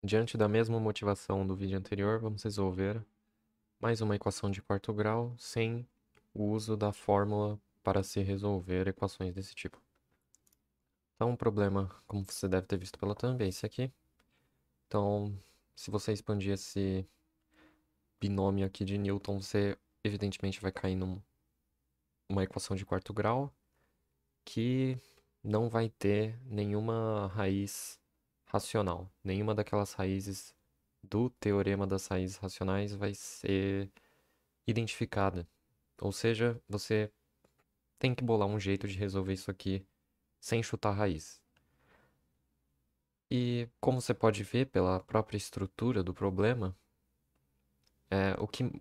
Diante da mesma motivação do vídeo anterior, vamos resolver mais uma equação de quarto grau sem o uso da fórmula para se resolver equações desse tipo. Então, o problema, como você deve ter visto pela thumb, é esse aqui. Então, se você expandir esse binômio aqui de Newton, você evidentemente vai cair numa equação de quarto grau que não vai ter nenhuma raiz racional. Nenhuma daquelas raízes do teorema das raízes racionais vai ser identificada. Ou seja, você tem que bolar um jeito de resolver isso aqui sem chutar a raiz. E como você pode ver pela própria estrutura do problema,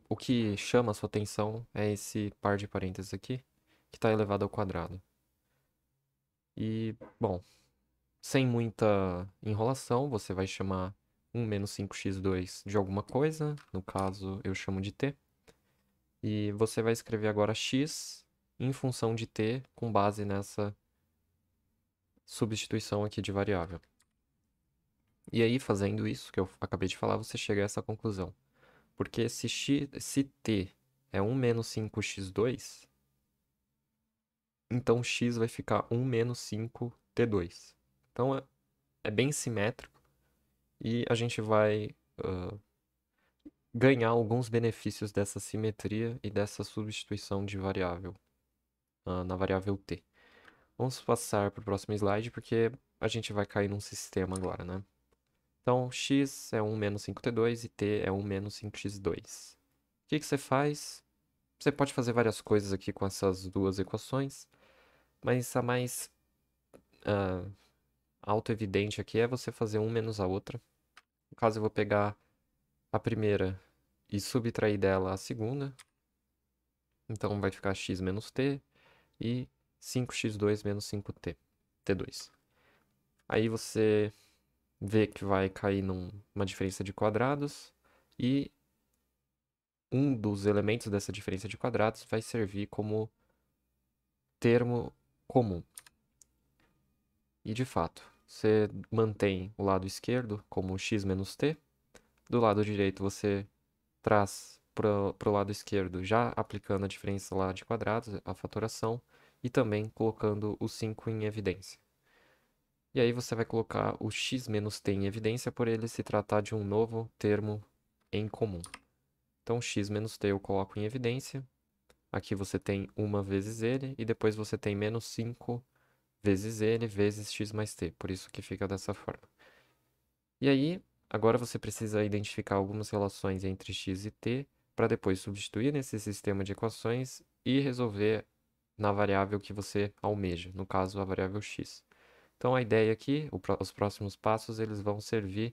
o que chama a sua atenção é esse par de parênteses aqui, que está elevado ao quadrado. E, bom, sem muita enrolação, você vai chamar 1 menos 5x2 de alguma coisa, no caso eu chamo de t, e você vai escrever agora x em função de t com base nessa substituição aqui de variável. E aí, fazendo isso que eu acabei de falar, você chega a essa conclusão. Porque se t é 1 menos 5x2, então x vai ficar 1 menos 5t2. Então é bem simétrico e a gente vai ganhar alguns benefícios dessa simetria e dessa substituição de variável na variável t. Vamos passar para o próximo slide porque a gente vai cair num sistema agora, né? Então, x é 1 menos 5t2 e t é 1 menos 5x2. O que você faz? Você pode fazer várias coisas aqui com essas duas equações, mas a mais uh, auto-evidente aqui é você fazer um menos a outra. No caso, eu vou pegar a primeira e subtrair dela a segunda. Então, vai ficar x menos t e 5x2 menos 5t, t2. Aí você vê que vai cair numa diferença de quadrados e um dos elementos dessa diferença de quadrados vai servir como termo comum. E de fato, você mantém o lado esquerdo como x menos t. Do lado direito você traz para o lado esquerdo, já aplicando a diferença lá de quadrados, a fatoração, e também colocando o 5 em evidência. E aí você vai colocar o x menos t em evidência por ele se tratar de um novo termo em comum. Então, x menos t eu coloco em evidência. Aqui você tem 1 vezes ele, e depois você tem menos 5 vezes ele vezes x mais t. Por isso que fica dessa forma. E aí, agora você precisa identificar algumas relações entre x e t, para depois substituir nesse sistema de equações e resolver na variável que você almeja, no caso a variável x. Então a ideia aqui, os próximos passos, eles vão servir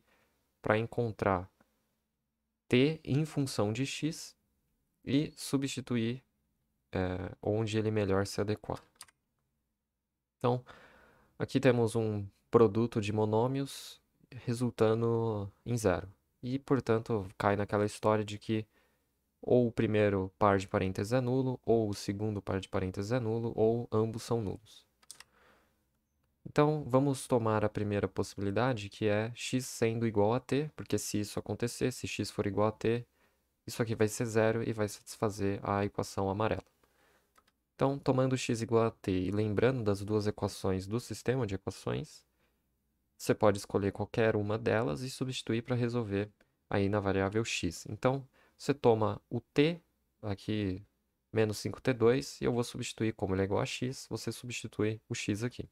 para encontrar t em função de x e substituir onde ele melhor se adequar. Então, aqui temos um produto de monômios resultando em zero. E, portanto, cai naquela história de que ou o primeiro par de parênteses é nulo, ou o segundo par de parênteses é nulo, ou ambos são nulos. Então, vamos tomar a primeira possibilidade, que é x sendo igual a t, porque se isso acontecer, se x for igual a t, isso aqui vai ser zero e vai satisfazer a equação amarela. Então, tomando x igual a t e lembrando das duas equações do sistema de equações, você pode escolher qualquer uma delas e substituir para resolver aí na variável x. Então, você toma o t, aqui menos 5t2, e eu vou substituir, como ele é igual a x, você substitui o x aqui.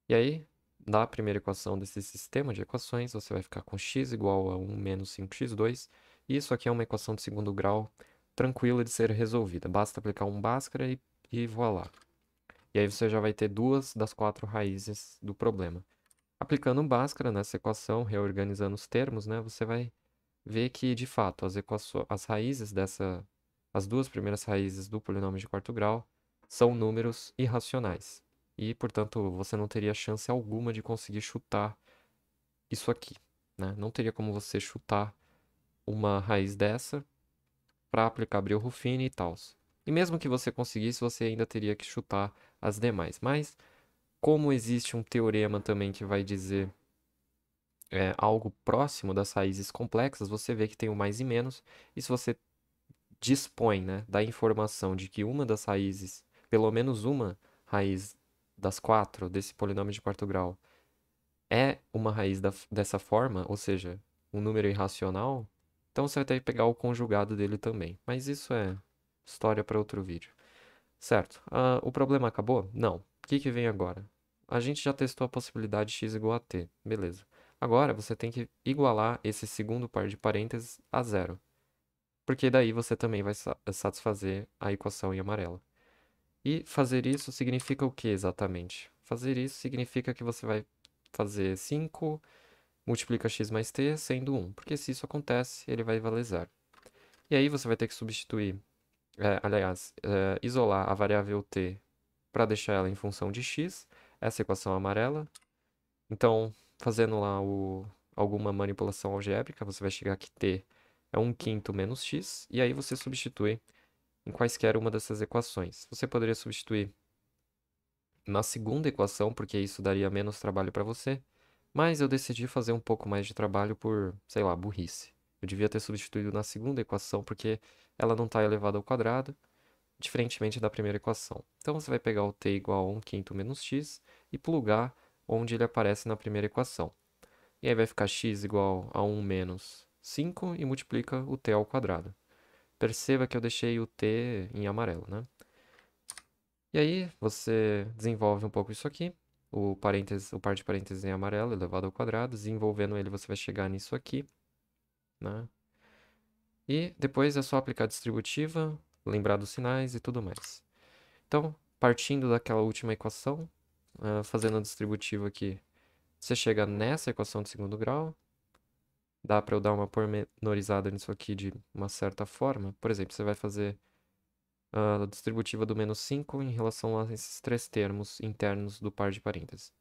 E aí, na primeira equação desse sistema de equações, você vai ficar com x igual a 1 menos 5x2, e isso aqui é uma equação de segundo grau tranquila de ser resolvida. Basta aplicar um Bhaskara e voilá. E aí você já vai ter duas das quatro raízes do problema. Aplicando um Bhaskara nessa equação, reorganizando os termos, né, você vai ver que, de fato, as raízes as duas primeiras raízes do polinômio de quarto grau são números irracionais. E, portanto, você não teria chance alguma de conseguir chutar isso aqui, né? Não teria como você chutar uma raiz dessa para aplicar Brillouin e tal. E mesmo que você conseguisse, você ainda teria que chutar as demais. Mas, como existe um teorema também que vai dizer algo próximo das raízes complexas, você vê que tem o mais e menos. E se você dispõe, né, da informação de que uma das raízes, pelo menos uma raiz das quatro desse polinômio de quarto grau, é uma raiz dessa forma, ou seja, um número irracional, então você vai ter que pegar o conjugado dele também. Mas isso é história para outro vídeo. Certo. O problema acabou? Não. O que que vem agora? A gente já testou a possibilidade de x igual a t. Beleza. Agora você tem que igualar esse segundo par de parênteses a zero. Porque daí você também vai satisfazer a equação em amarelo. E fazer isso significa o que exatamente? Fazer isso significa que você vai fazer 5 multiplica x mais t sendo 1. Porque se isso acontece, ele vai valer zero. E aí você vai ter que substituir, isolar a variável t para deixar ela em função de x, essa equação amarela. Então, fazendo lá alguma manipulação algébrica, você vai chegar que t é 1/5 menos x, e aí você substitui em quaisquer uma dessas equações. Você poderia substituir na segunda equação, porque isso daria menos trabalho para você, mas eu decidi fazer um pouco mais de trabalho por, sei lá, burrice. Eu devia ter substituído na segunda equação, porque ela não está elevada ao quadrado, diferentemente da primeira equação. Então você vai pegar o t igual a 1/5 menos x e plugar onde ele aparece na primeira equação. E aí vai ficar x igual a 1 menos 5 e multiplica o t ao quadrado. Perceba que eu deixei o t em amarelo, né? E aí você desenvolve um pouco isso aqui. O par de parênteses em amarelo elevado ao quadrado. Desenvolvendo ele, você vai chegar nisso aqui, né? E depois é só aplicar a distributiva, lembrar dos sinais e tudo mais. Então, partindo daquela última equação, fazendo a distributiva aqui, você chega nessa equação de segundo grau. Dá para eu dar uma pormenorizada nisso aqui de uma certa forma. Por exemplo, você vai fazer a distributiva do menos 5 em relação a esses três termos internos do par de parênteses.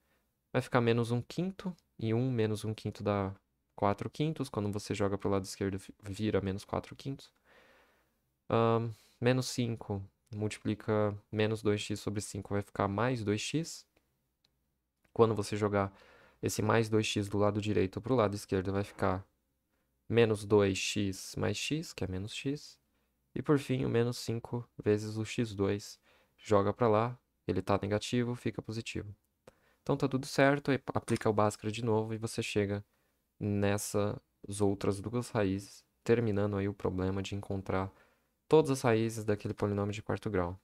Vai ficar menos 1/5, e 1 menos 1/5 dá 4/5. Quando você joga para o lado esquerdo, vira menos 4/5. Menos 5 multiplica menos 2x sobre 5, vai ficar mais 2x. Quando você jogar esse mais 2x do lado direito para o lado esquerdo, vai ficar menos 2x mais x, que é menos x. E por fim, o menos 5 vezes o x2. Joga para lá, ele está negativo, fica positivo. Então tá tudo certo, aí aplica o Bhaskara de novo e você chega nessas outras duas raízes, terminando aí o problema de encontrar todas as raízes daquele polinômio de quarto grau.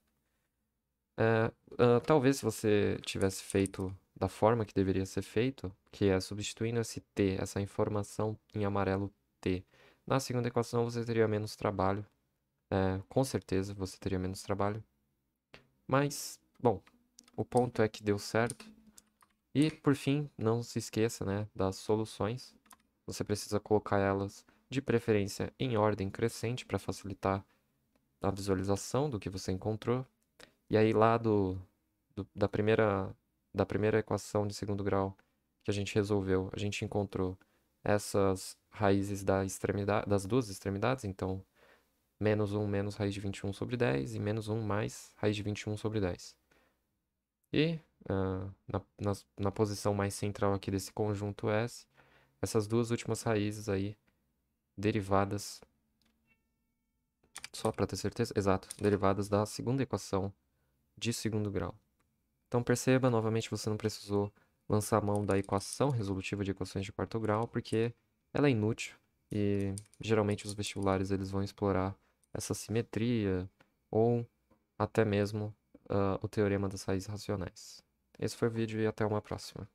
Talvez se você tivesse feito da forma que deveria ser feito, que é substituindo esse t, essa informação em amarelo t, na segunda equação você teria menos trabalho. Com certeza você teria menos trabalho. Mas, bom, o ponto é que deu certo. E, por fim, não se esqueça, né, das soluções. Você precisa colocar elas, de preferência, em ordem crescente para facilitar a visualização do que você encontrou. E aí, lá da primeira equação de segundo grau que a gente resolveu, a gente encontrou essas raízes das duas extremidades. Então, menos 1 menos raiz de 21 sobre 10 e menos 1 mais raiz de 21 sobre 10. E na posição mais central aqui desse conjunto S, essas duas últimas raízes aí, derivadas, só para ter certeza, exato, derivadas da segunda equação de segundo grau. Então perceba, novamente, você não precisou lançar a mão da equação resolutiva de equações de quarto grau, porque ela é inútil e geralmente os vestibulares eles vão explorar essa simetria ou até mesmo o teorema das raízes racionais. Esse foi o vídeo e até uma próxima.